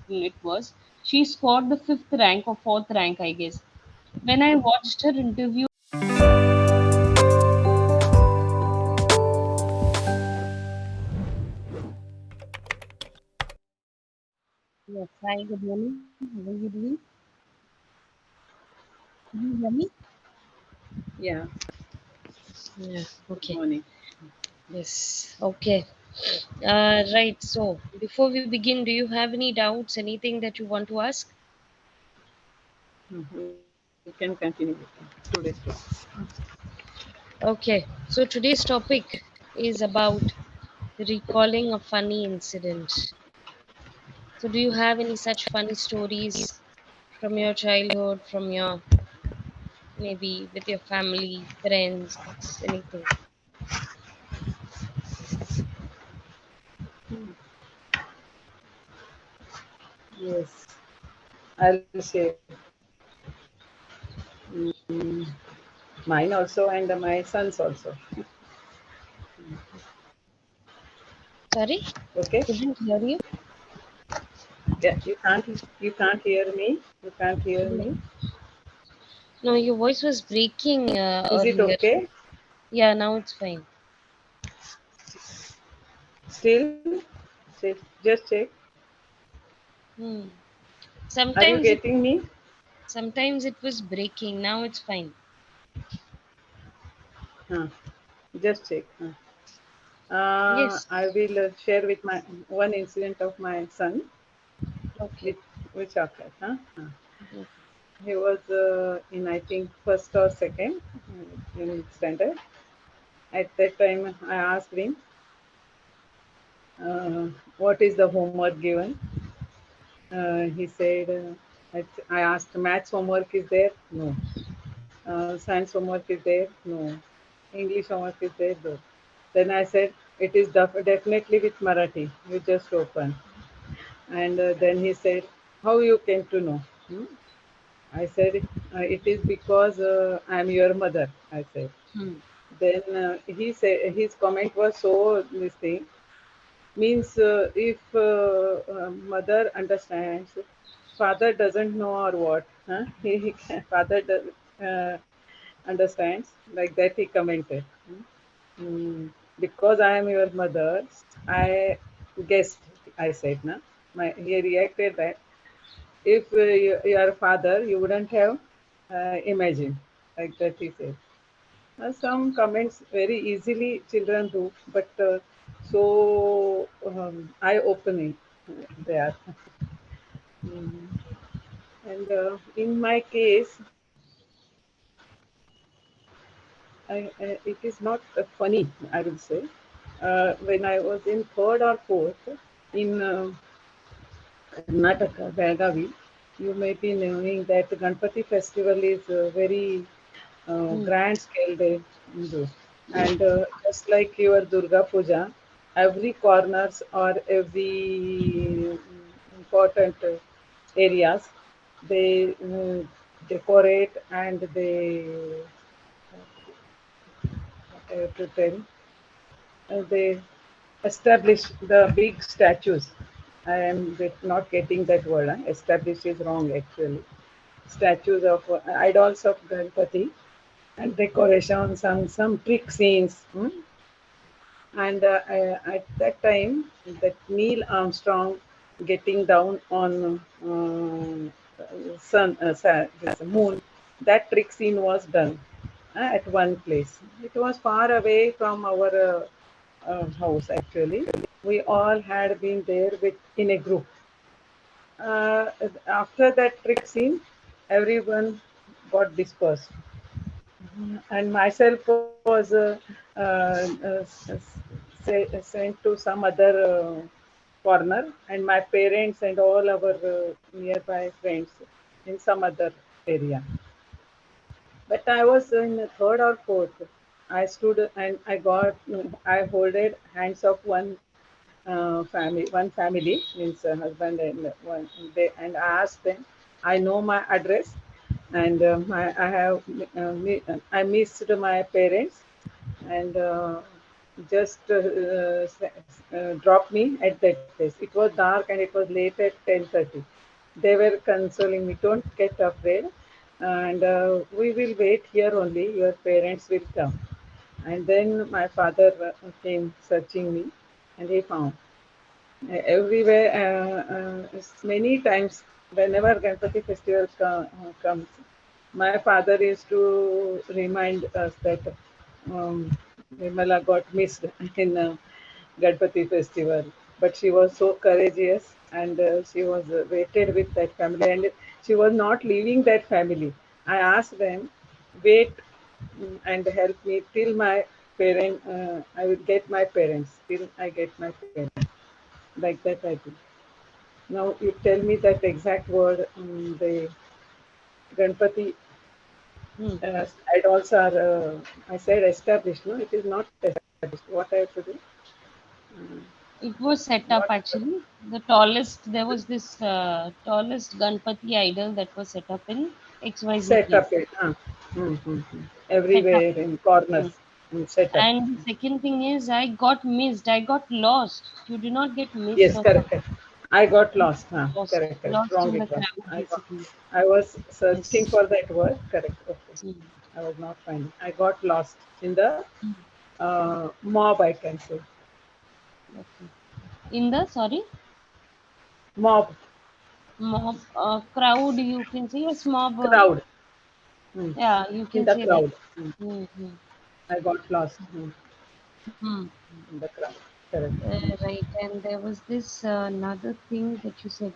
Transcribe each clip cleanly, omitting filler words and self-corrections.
it was. She scored the fifth rank or fourth rank, I guess. When I watched her interview, yes, hi, good morning. How are you doing? Can you hear me? Yeah, Yeah, good okay. morning. Yes, okay. Right. So, before we begin, do you have any doubts, anything that you want to ask? You can continue with today's topic. Okay. So, today's topic is about recalling a funny incident. So, do you have any such funny stories from your childhood, from your maybe with your family, friends, anything? Yes, I'll share mine also and my sons also. Sorry, Okay? couldn't hear you. Yeah, you can't hear me. You can't hear me. No, your voice was breaking Is it earlier. okay? Yeah, now it's fine. Still? Just check. Hmm. Are you Sometimes it getting me? sometimes it was breaking. Now it's fine. Huh. Just check. Huh. Yes. I will share with my one incident of my son Okay. with chocolate. Huh? Huh. Okay. He was in I think first or second in standard. At that time, I asked him, "What is the homework given?" He said, "I asked, maths homework is there? No. Science homework is there? No. English homework is there? No." Then I said, "It is definitely with Marathi. You just open." And then he said, "How you came to know?" Hmm? I said, "It is because I am your mother." I said. Hmm. Then he said his comment was so this thing means if mother understands, father doesn't know or what? Huh? Father does, uh, understands like that. He commented. Because I am your mother, I guessed. I said, na. He reacted that if your father, you wouldn't have imagined like that. He said. Some comments very easily children do, but so eye-opening they are. Mm. And in my case, it is not funny, I will say. When I was in third or fourth in Karnataka, Belgavi, you may be knowing that Ganpati festival is very Hmm. grand scale they do. And just like your Durga Puja, every corners or every important areas, they decorate and they, what I have to tell, they establish the big statues. I am not getting that word. Huh? Establish is wrong actually. Statues of idols of Ganpati and decorations and some trick scenes. And at that time, that Neil Armstrong getting down on this moon, that trick scene was done at one place. It was far away from our house actually. We all had been there with in a group. Uh, After that trick scene, everyone got dispersed and myself was sent to some other corner, and my parents and all our nearby friends in some other area. But I was in the third or fourth. I stood and I holded hands of one family means husband and and I asked them. I know my address, and I missed my parents, and just dropped me at that place. It was dark and it was late at 10:30. They were consoling me, don't get afraid, and we will wait here only. Your parents will come. And then my father came searching me, and he found everywhere. Many times, whenever Ganpati festival comes, my father used to remind us that Nirmala got missed in Ganpati festival, but she was so courageous and she was waited with that family and she was not leaving that family. I asked them, wait and help me till my I will get my parents, till I get my parents. Like that I do. Now you tell me that exact word, the Ganpati Hmm. idols are, I said established, no? It is not established. What I have to do? It was set up What? actually. The tallest, there was this tallest Ganpati idol that was set up in XYZ Set up place. it. Set up. Everywhere in corners. Hmm. Set up. And the second thing is, I got missed. I got lost. You do not get missed Yes, or correct, correct. something. I got lost. Lost. Correct, correct. Lost Wrong in the it was. crowd, basically. I was searching Yes. for that word. Correct. Okay. Hmm. I was not finding. I got lost in the Hmm. mob, I can say. Okay. In the, sorry, Mob, mob, crowd, you can say, yes, mob. crowd. Hmm. Yeah, you In can the say that. crowd. Mm-hmm. I got lost Hmm. in the crowd. Correct. Right, and there was this another thing that you said.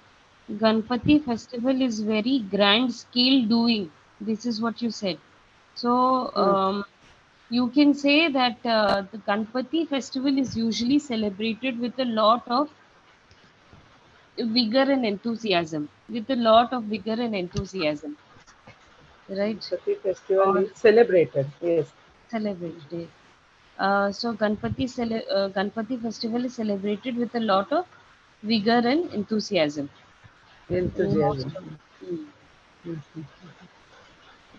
Ganpati festival is very grand scale doing. This is what you said. So Hmm. you can say that the Ganpati festival is usually celebrated with a lot of vigor and enthusiasm. With a lot of vigor and enthusiasm, right? Ganpati festival Or is celebrated. Yes. celebrated. So Ganpati festival is celebrated with a lot of vigor and enthusiasm. Most Enthusiasm. of, mm. Hmm.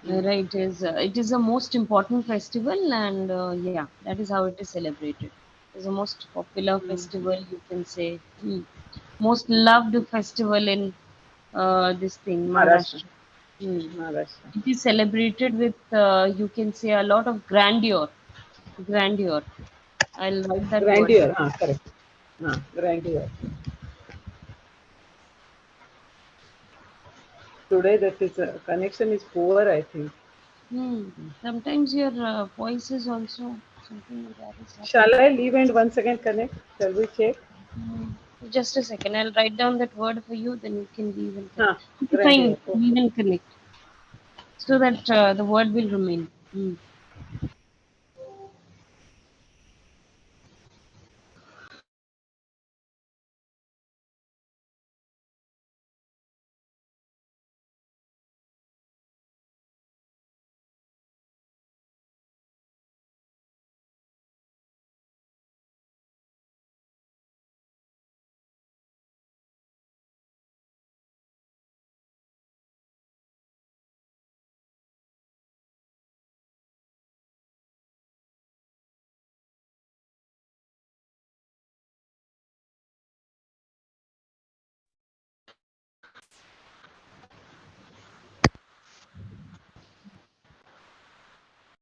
Right, it is a most important festival, and yeah, that is how it is celebrated. It's the most popular festival, you can say. Most loved festival in this thing, Maharashtra. Maharashtra. Hmm. Maharashtra. It is celebrated with, you can say, a lot of grandeur. Grandeur. I'll write that word. Grandeur. Correct. Grandeur. Today that is connection is poor, I think. Sometimes your voice is also something that is Shall happening. I leave and once again connect? Shall we check? Hmm. Just a second. I'll write down that word for you. Then you can leave and connect. Huh. Okay, fine. Grandeur. Okay. Leave and connect so that the word will remain.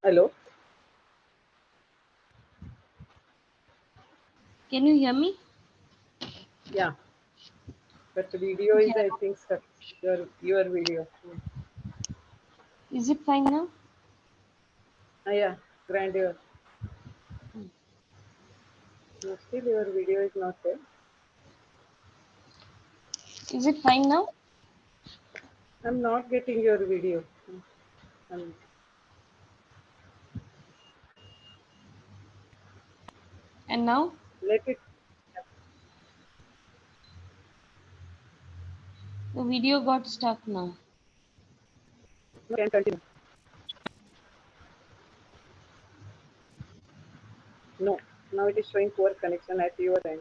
Hello? Can you hear me? Yeah. But the video Yeah. is, I think, stuck. Your video. Is it fine now? Yeah. Grandeur. No, still your video is not there. Is it fine now? I'm not getting your video. Um, And now let it. the video got stuck now. No, can continue. No. Now it is showing poor connection at your end.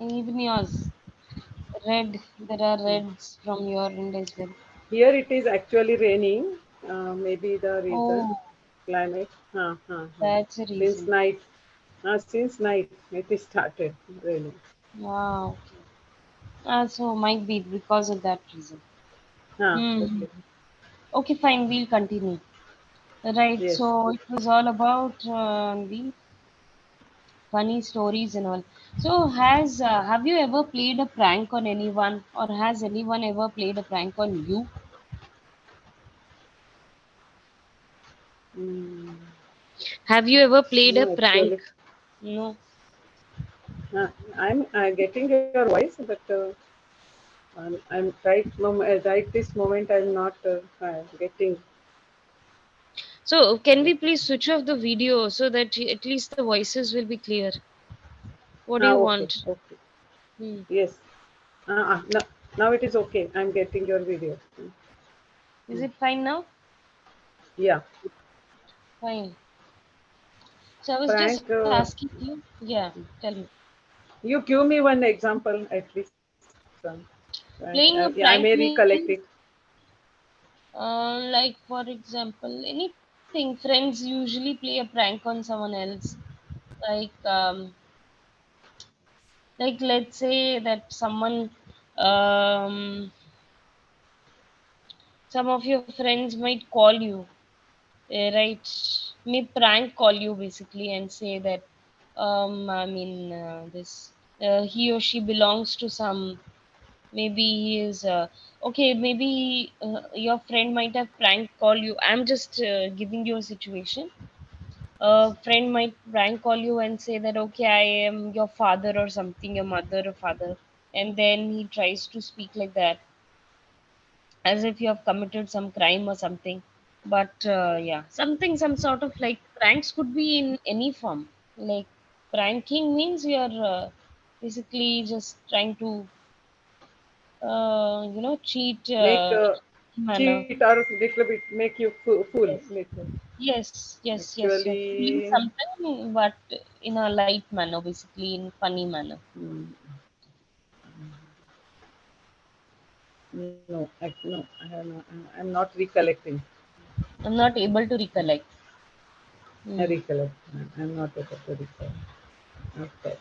And even yours. Red. There are reds from your end as well. Here it is actually raining. Maybe the reason. Oh. climate. That's a Since reason. night. Since night it is started, really. Wow. Okay. So might be because of that reason. Hmm. Okay. Okay, fine. We'll continue. Right. Yes. So it was all about the funny stories and all. So has have you ever played a prank on anyone, or has anyone ever played a prank on you? Mm, Have you ever played a no, prank? actually. No. I'm getting your voice, but I'm right this moment. I'm not getting. So can That. we please switch off the video so that at least the voices will be clear? What do you Okay, want? okay. Hmm. Yes. Now it is okay. I'm getting your video. Is it fine now? Yeah. Fine. So I was just Prank. asking you. Yeah, tell me. You give me one example at least. Some. Playing a Yeah, I may prank recollect means, it. like for example, anything. Friends usually play a prank on someone else. Like, let's say that some of your friends might call you, right? May prank call you basically and say that, I mean, this he or she belongs to some. Maybe he is okay. Maybe your friend might have prank call you. I'm just giving you a situation. A friend might prank call you and say that, okay, I am your father or something, your mother or father, and then he tries to speak like that as if you have committed some crime or something. But yeah, some sort of like pranks could be in any form. Like pranking means you're basically just trying to cheat Make manner. cheat or little bit make you fool. Yes, Little. yes. You're feeling Actually, something, but in a light manner, basically in funny manner. mm, no, I'm not recollecting. I'm not able to recollect. I Hmm. recollect. I'm not able to recollect. Okay.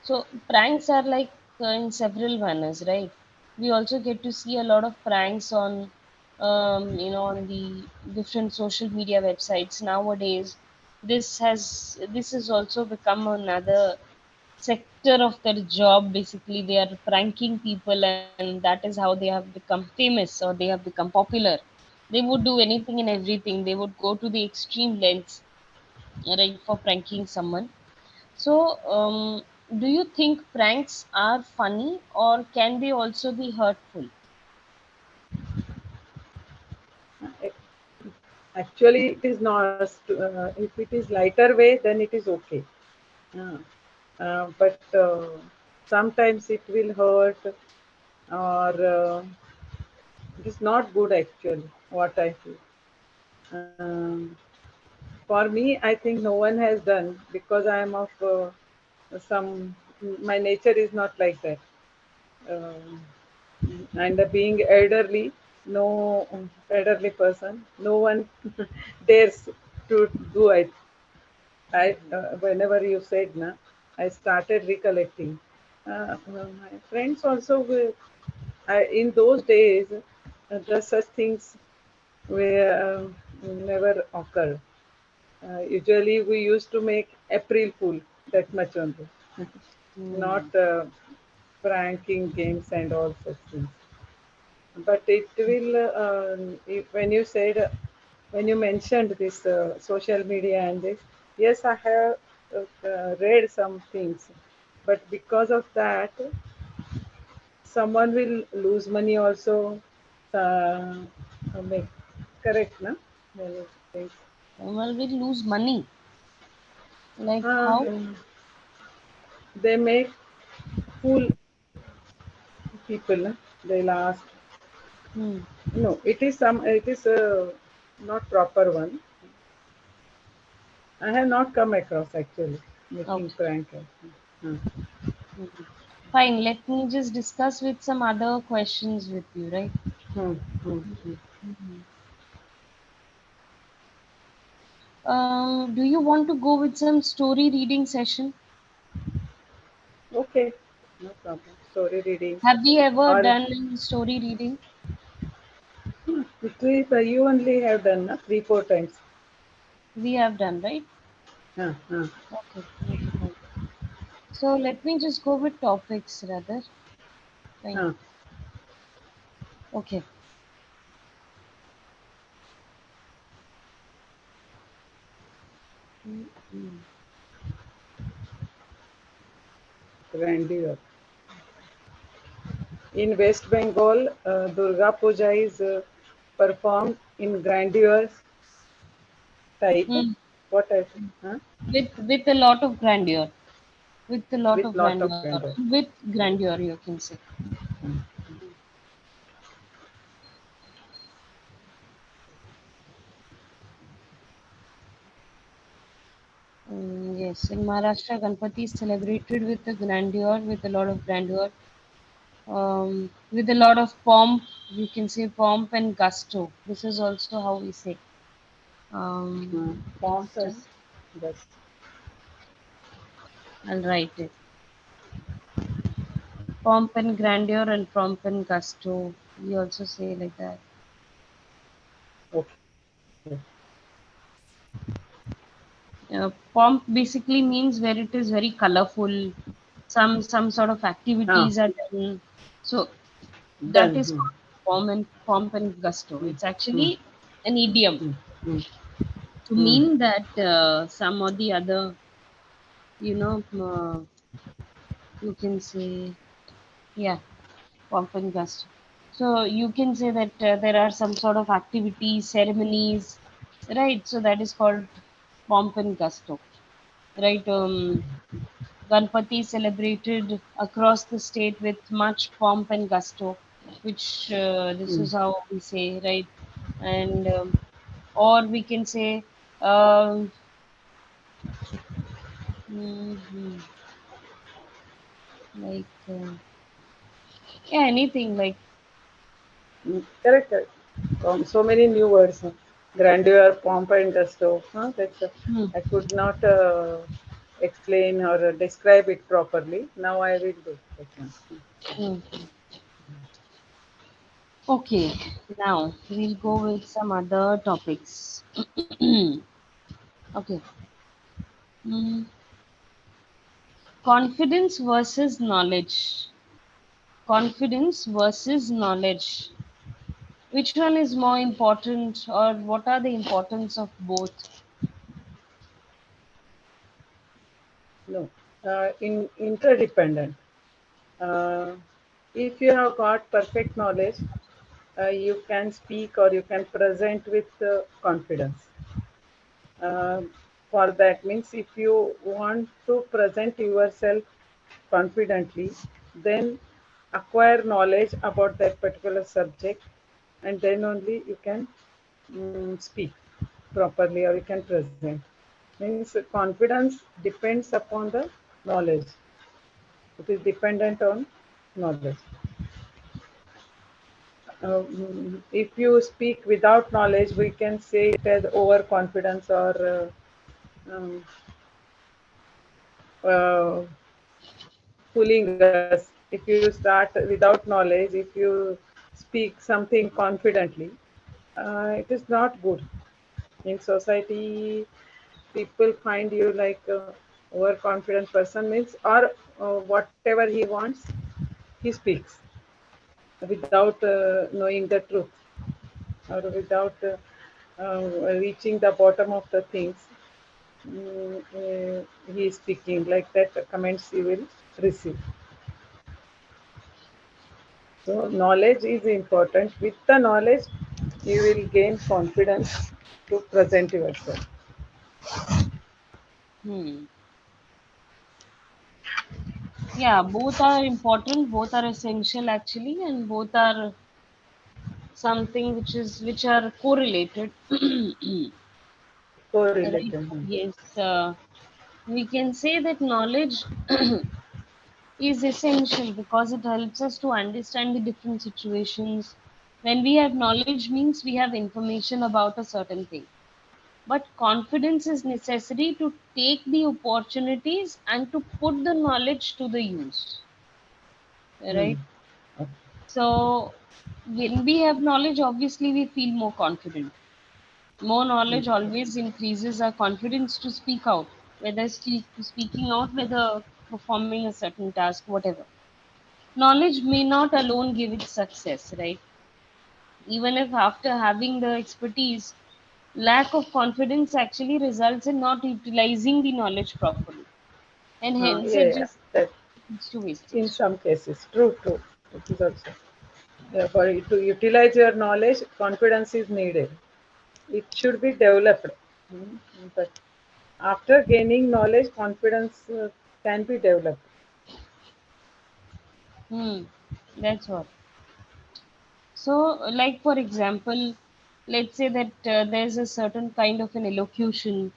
So pranks are like in several manners, right? We also get to see a lot of pranks on, on the different social media websites nowadays. This has also become another sector of their job. Basically, they are pranking people, and that is how they have become famous or they have become popular. They would do anything and everything. They would go to the extreme lengths, right, for pranking someone. So, do you think pranks are funny or can they also be hurtful? Actually, it is not. If it is lighter way, then it is okay. Uh, but sometimes it will hurt, or it is not good actually. What I feel. Um, for me, I think no one has done because I am of some. My nature is not like that. Um, and being elderly, no elderly person, no one dares to do it. Whenever you said na, I started recollecting. My friends also were, in those days, the such things were never occurred. Usually, we used to make April Fool, that much only, not Hmm. pranking games and all such things. But it will, when you said, when you mentioned this social media and this, yes, I have read some things, but because of that, someone will lose money also. Make correct, na? Many things. Well, we lose money. Like Uh, how? they make fool people. Na? They last. Hmm. No, it is some. It is not proper one. I have not come across actually making Okay. prank. Hmm. Hmm. Fine. Let me just discuss with some other questions with you, right? Hmm. Hmm. Hmm. Mhm. Do you want to go with some story reading session? Okay, no problem. Story reading. Have we ever Or done any story reading? three, you only have done 3, 4 times. We have done, right? Huh, huh, Okay, okay, fine. So let me just go with topics rather. Fine. huh. Okay. Mm-mm. Grandeur. In West Bengal, Durga Puja is performed in grandeur type. Mm. What type? Huh? With a lot of grandeur. With a lot With of lot of grandeur. grandeur. With grandeur, you can say. Yes, in Maharashtra, Ganpati is celebrated with a grandeur, with a lot of grandeur, with a lot of pomp. You can say pomp and gusto. This is also how we say. Pomp Just and dust. I'll write it. Pomp and grandeur and pomp and gusto. We also say like that. Okay. Pomp basically means where it is very colorful. Some sort of Ah, activities are done. So that done. is called pomp and gusto. Hmm, It's hmm, actually an idiom hmm, hmm, to hmm. mean that some or the other, you know, you can say, yeah, pomp and gusto. So you can say that there are some sort of activities, ceremonies, right? So that is called pomp and gusto, right? Ganpati is celebrated across the state with much pomp and gusto, which this Hmm. is how we say, right? And or we can say, um, mhm, like, yeah, anything like, Correct, correct. So many new words. Grandeur, pomp and gusto. Huh? hmm, I could not explain or describe it properly. Now I will do that one. hmm. Okay, now we'll go with some other topics. Okay. Mm, confidence versus knowledge. Confidence versus knowledge. Which one is more important, or what are the importance of both? No, in interdependent. Uh, if you have got perfect knowledge, you can speak or you can present with confidence. Uh, for that means if you want to present yourself confidently, then acquire knowledge about that particular subject, and then only you can speak properly or you can present. Means confidence depends upon the knowledge. It is dependent on knowledge. If you speak without knowledge, we can say it as overconfidence or uh, fooling us. If you start without knowledge, if you speak something confidently, it is not good. In society, people find you like a overconfident person means, or whatever he wants, he speaks without knowing the truth or without reaching the bottom of the things. He is speaking like that, comments you will receive. So knowledge is important. With the knowledge, you will gain confidence to present yourself. Hmm. Yeah, both are important, both are essential actually, and both are something which are correlated. Right? Correlated. Yes, we can say that knowledge is essential because it helps us to understand the different situations. When we have knowledge means we have information about a certain thing. but confidence is necessary to take the opportunities and to put the knowledge to the use, Hmm. right? Okay. So when we have knowledge, obviously we feel more confident. More Hmm. knowledge always increases our confidence to speak out, whether speaking out, whether performing a certain task, whatever. Knowledge may not alone give it success, right? Even if after having the expertise, lack of confidence actually results in not utilizing the knowledge properly, and hence Yeah, it yeah. just That leads to in wastage. some cases, true, true. It is also. Yeah, for you to utilize your knowledge, confidence is needed. It should be developed. Hmm. But after gaining knowledge, confidence can be developed. Hmm, that's what. So, like for example, let's say that there's a certain kind of an elocution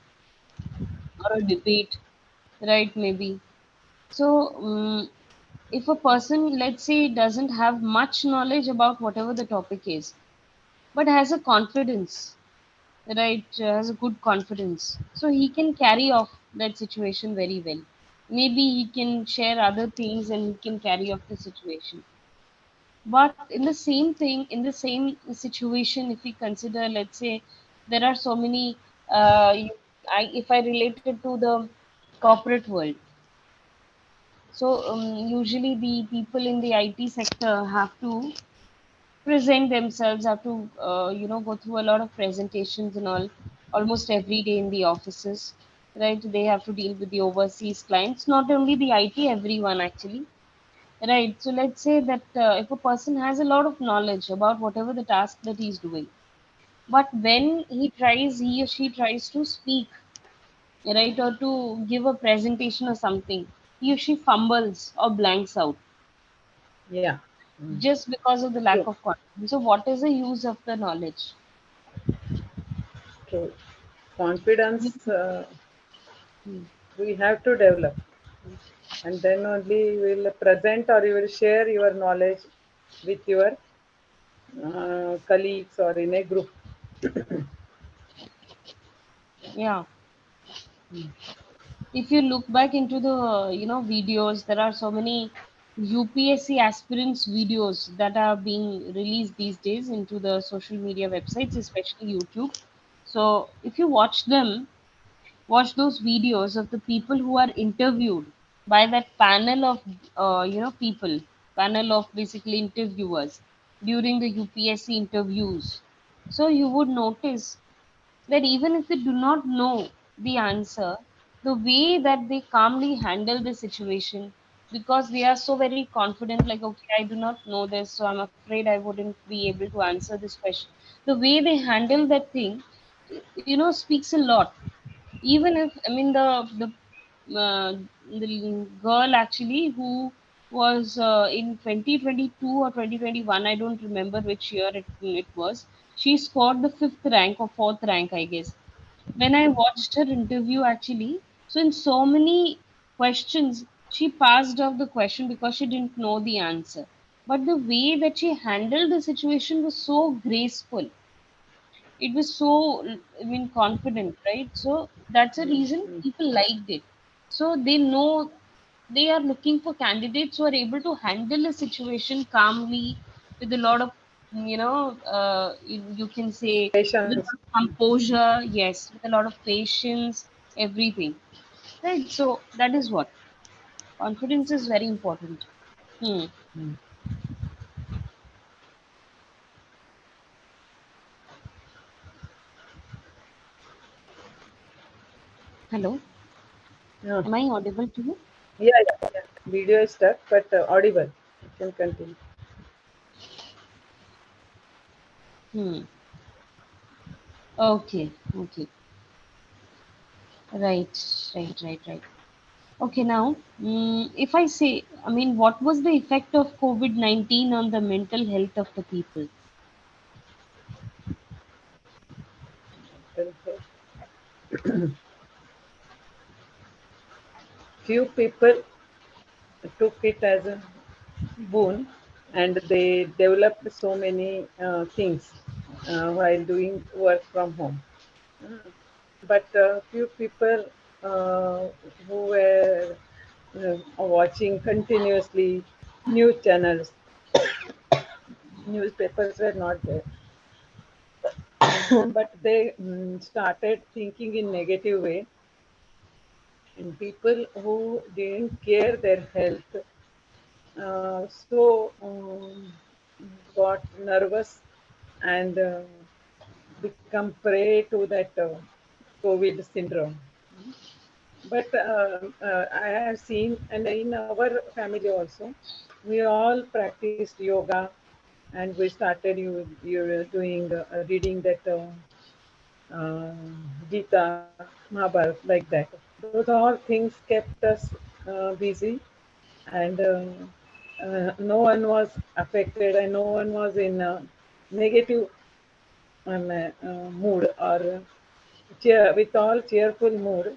or a debate, right? Maybe. So, if a person, let's say, doesn't have much knowledge about whatever the topic is, but has a confidence, right? Has a good confidence, so he can carry off that situation very well. Maybe he can share other things and he can carry off the situation. But in the same thing, in the same situation, if we consider, let's say, there are so many, if I relate it to the corporate world, so usually the people in the IT sector have to present themselves, have to go through a lot of presentations and all, almost every day in the offices, right? They have to deal with the overseas clients, not only the IT, everyone actually. Right. So let's say that if a person has a lot of knowledge about whatever the task that he's doing, but when he or she tries to speak, right, or to give a presentation or something, he or she fumbles or blanks out Yeah. Hmm. just because of the lack True, of confidence. So, what is the use of the knowledge? true. Confidence Hmm. we have to develop, and then only you will present or you will share your knowledge with your colleagues or in a group. Yeah. If you look back into the videos, there are so many UPSC aspirants videos that are being released these days into the social media websites, especially YouTube. So if you watch those videos of the people who are interviewed by that panel of people, panel of basically interviewers during the UPSC interviews, so you would notice that even if they do not know the answer, the way that they calmly handle the situation, because they are so very confident, like, okay, I do not know this, so I'm afraid I wouldn't be able to answer this question. The way they handle that thing, speaks a lot. Even if, I mean, the girl actually who was in 2022 or 2021, I don't remember which year it was. She scored the fifth rank or fourth rank, I guess. When I watched her interview, actually, so in so many questions, she passed off the question because she didn't know the answer. But the way that she handled the situation was so graceful. It was so, I mean, confident, right? So that's a reason people liked it. So they know they are looking for candidates who are able to handle a situation calmly, with a lot of, you can say, with a Patience. lot of composure, yes, with a lot of patience, everything, right? So that is what confidence is very important. Hmm. Hello, Yeah, am I audible to you? yeah. Video is stuck, but audible. You can continue. Hmm. Okay, okay. Right. Okay, now, if I say, I mean, what was the effect of COVID-19 on the mental health of the people? Few people took it as a boon, and they developed so many things while doing work from home. but few people uh, who were watching continuously news channels, newspapers were not there. But they started thinking in negative way, and people who didn't care their health got nervous and become prey to that COVID syndrome. But I have seen, and in our family also, we all practiced yoga, and we started you doing reading that Gita, Mahabharata, like that. Those all things kept us busy, and no one was affected, and no one was in a negative mood, or with all cheerful mood.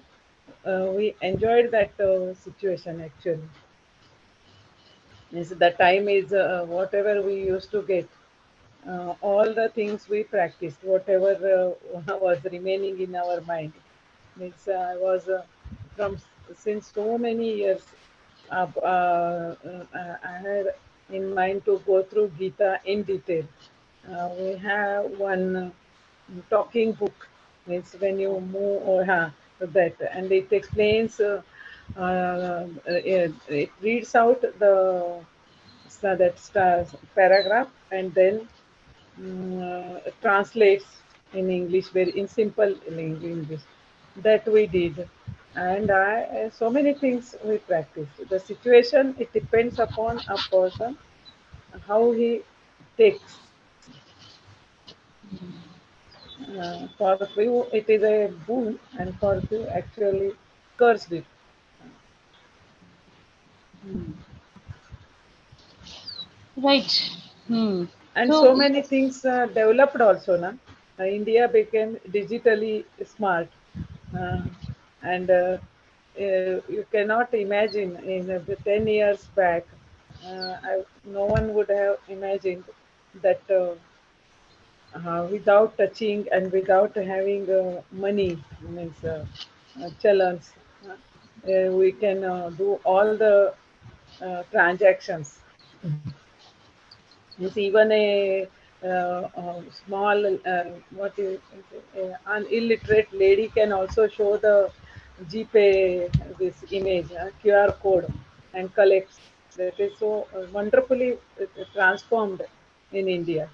We enjoyed that situation actually. Means the time is whatever we used to get, all the things we practiced, whatever was remaining in our mind. Means I was since so many years, I had in mind to go through Gita in detail. We have one talking book, means when you move or that, and it explains. It reads out the paragraph, and then translates in English, very in simple English. That we did, and I so many things we practiced. The situation, it depends upon a person how he takes. For few, it is a boon, and for few, actually cursed it. Right. Hmm. And So, so many things developed also. Na? India became digitally smart, uh, and you cannot imagine in 10 years back, no one would have imagined that without touching and without having money, means challenge, we can do all the transactions. Means even a small what is an illiterate lady can also show the GPay this image, QR code, and collects. That is so wonderfully transformed in India.